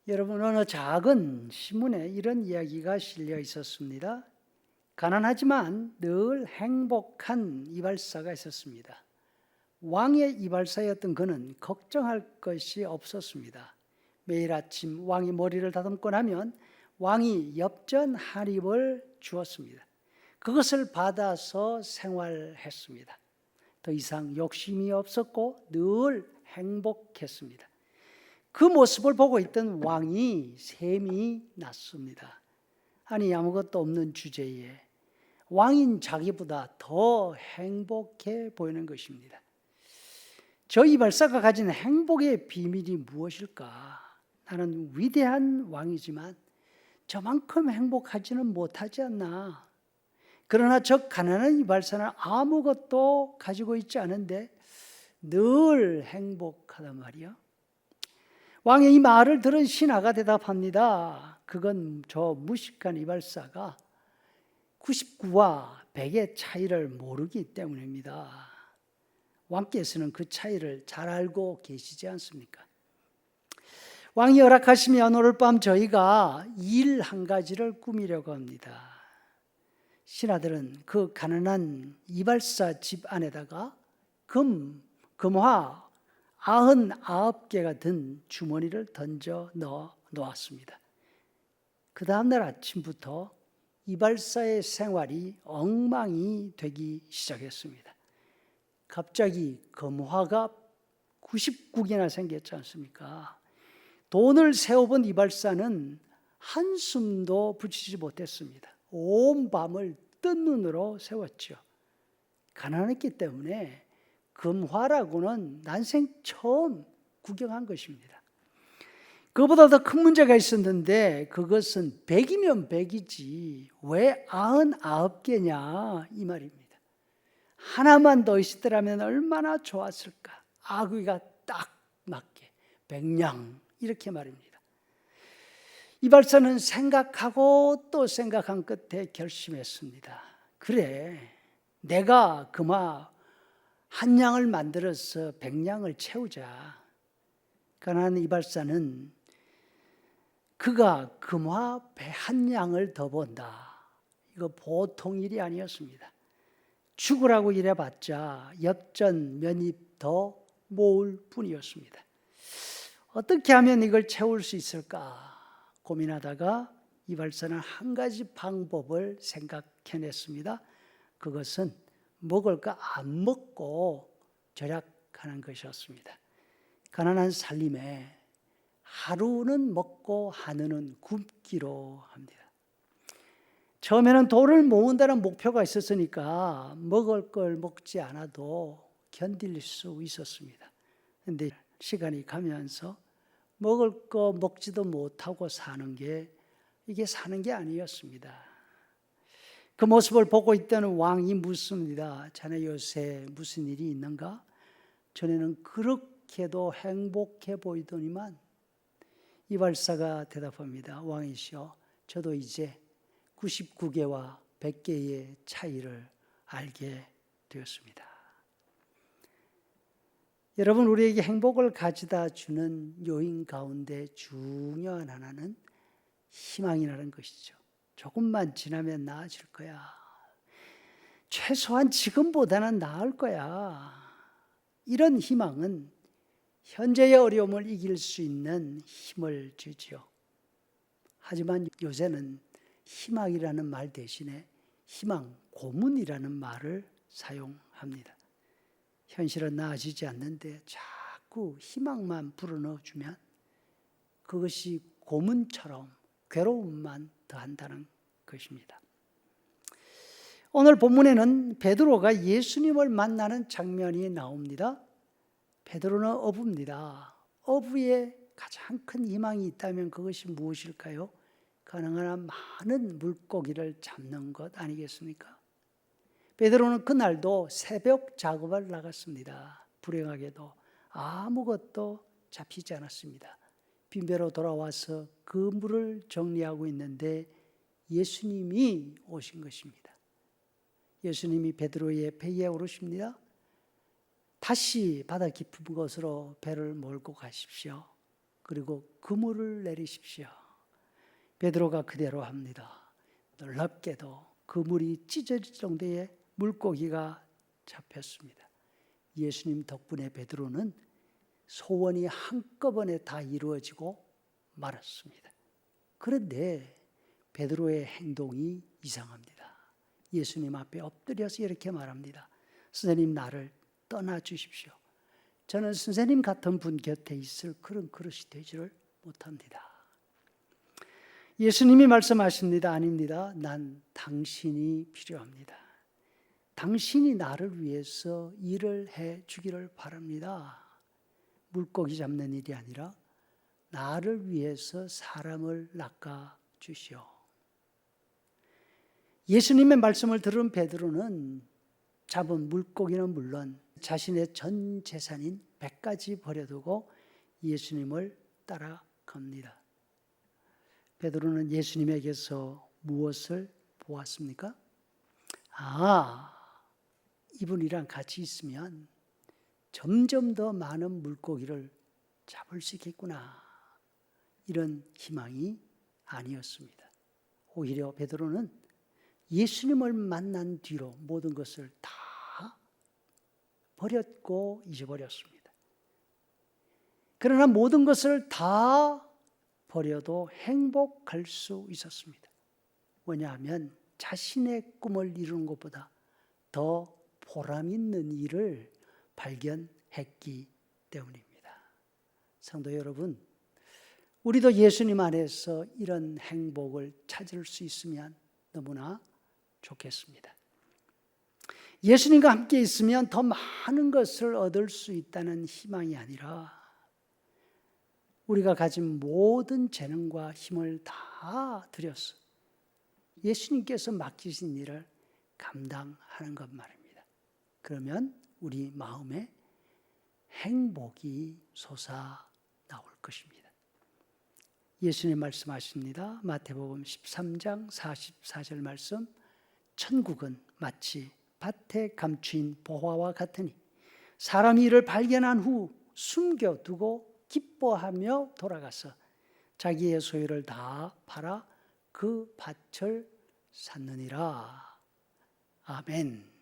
여러분, 어느 작은 신문에 이런 이야기가 실려 있었습니다. 가난하지만 늘 행복한 이발사가 있었습니다. 왕의 이발사였던 그는 걱정할 것이 없었습니다. 매일 아침 왕이 머리를 다듬고 나면 왕이 엽전 한 입을 주었습니다. 그것을 받아서 생활했습니다. 더 이상 욕심이 없었고 늘 행복했습니다. 그 모습을 보고 있던 왕이 샘이 났습니다. 아니, 아무것도 없는 주제에 왕인 자기보다 더 행복해 보이는 것입니다. 저 이발사가 가진 행복의 비밀이 무엇일까? 나는 위대한 왕이지만 저만큼 행복하지는 못하지 않나. 그러나 저 가난한 이발사는 아무것도 가지고 있지 않은데 늘 행복하단 말이야. 왕의 이 말을 들은 신하가 대답합니다. 그건 저 무식한 이발사가 99와 100의 차이를 모르기 때문입니다. 왕께서는 그 차이를 잘 알고 계시지 않습니까? 왕이 허락하시면 오늘 밤 저희가 일 한 가지를 꾸미려고 합니다. 신하들은 그 가난한 이발사 집 안에다가 금화 99개가 든 주머니를 던져 넣어 놓았습니다. 그 다음날 아침부터 이발사의 생활이 엉망이 되기 시작했습니다. 갑자기 금화가 99개나 생겼지 않습니까? 돈을 세어본 이발사는 한숨도 붙이지 못했습니다. 온 밤을 뜬 눈으로 세웠죠. 가난했기 때문에 금화라고는 난생 처음 구경한 것입니다. 그보다 더 큰 문제가 있었는데 그것은 100이면 100이지 왜 99개냐 이 말입니다. 하나만 더 있었더라면 얼마나 좋았을까. 아귀가 딱 맞게 100냥 이렇게 말입니다. 이발사는 생각하고 또 생각한 끝에 결심했습니다. 그래, 내가 금화 한 냥을 만들어서 100냥을 채우자. 가난한 이발사는 그가 금화 한 냥을 더 번다. 이거 보통 일이 아니었습니다. 죽으라고 일해봤자 엽전 몇 입 더 모을 뿐이었습니다. 어떻게 하면 이걸 채울 수 있을까 고민하다가 이발사는 한 가지 방법을 생각해냈습니다. 그것은 먹을 거 안 먹고 절약하는 것이었습니다. 가난한 살림에 하루는 먹고 하루는 굶기로 합니다. 처음에는 돈을 모은다는 목표가 있었으니까 먹을 걸 먹지 않아도 견딜 수 있었습니다. 그런데 시간이 가면서 먹을 거 먹지도 못하고 사는 게 이게 사는 게 아니었습니다. 그 모습을 보고 있던 왕이 묻습니다. 자네 요새 무슨 일이 있는가? 전에는 그렇게도 행복해 보이더니만. 이발사가 대답합니다. 왕이시여, 저도 이제 99개와 100개의 차이를 알게 되었습니다. 여러분, 우리에게 행복을 가져다 주는 요인 가운데 중요한 하나는 희망이라는 것이죠. 조금만 지나면 나아질 거야. 최소한 지금보다는 나을 거야. 이런 희망은 현재의 어려움을 이길 수 있는 힘을 주지요. 하지만 요새는 희망이라는 말 대신에 희망 고문이라는 말을 사용합니다. 현실은 나아지지 않는데 자꾸 희망만 불어넣어주면 그것이 고문처럼 괴로움만 더한다는 것입니다. 오늘 본문에는 베드로가 예수님을 만나는 장면이 나옵니다. 베드로는 어부입니다. 어부의 가장 큰 희망이 있다면 그것이 무엇일까요? 가능한 한 많은 물고기를 잡는 것 아니겠습니까? 베드로는 그날도 새벽 작업을 나갔습니다. 불행하게도 아무것도 잡히지 않았습니다. 빈배로 돌아와서 그 물을 정리하고 있는데 예수님이 오신 것입니다. 예수님이 베드로의 배에 오르십니다. 다시 바다 깊은 곳으로 배를 몰고 가십시오. 그리고 그물을 내리십시오. 베드로가 그대로 합니다. 놀랍게도 그물이 찢어질 정도의 물고기가 잡혔습니다. 예수님 덕분에 베드로는 소원이 한꺼번에 다 이루어지고 말았습니다. 그런데 베드로의 행동이 이상합니다. 예수님 앞에 엎드려서 이렇게 말합니다. 선생님, 나를 떠나 주십시오. 저는 선생님 같은 분 곁에 있을 그런 그릇이 되지를 못합니다. 예수님이 말씀하십니다. 아닙니다. 난 당신이 필요합니다. 당신이 나를 위해서 일을 해 주기를 바랍니다. 물고기 잡는 일이 아니라 나를 위해서 사람을 낚아 주시오. 예수님의 말씀을 들은 베드로는 잡은 물고기는 물론 자신의 전 재산인 100까지 버려두고 예수님을 따라갑니다. 베드로는 예수님에게서 무엇을 보았습니까? 이분이랑 같이 있으면 점점 더 많은 물고기를 잡을 수 있겠구나. 이런 희망이 아니었습니다. 오히려 베드로는 예수님을 만난 뒤로 모든 것을 다 버렸고 잊어버렸습니다. 그러나 모든 것을 다 버려도 행복할 수 있었습니다. 왜냐하면 자신의 꿈을 이루는 것보다 더 보람 있는 일을 발견했기 때문입니다. 성도 여러분, 우리도 예수님 안에서 이런 행복을 찾을 수 있으면 너무나 좋겠습니다. 예수님과 함께 있으면 더 많은 것을 얻을 수 있다는 희망이 아니라 우리가 가진 모든 재능과 힘을 다 들여서 예수님께서 맡기신 일을 감당하는 것 말입니다. 그러면 우리 마음에 행복이 솟아 나올 것입니다. 예수님 말씀하십니다. 마태복음 13장 44절 말씀, 천국은 마치 밭에 감추인 보화와 같으니 사람이 이를 발견한 후 숨겨두고 기뻐하며 돌아가서 자기의 소유를 다 팔아 그 밭을 샀느니라. 아멘.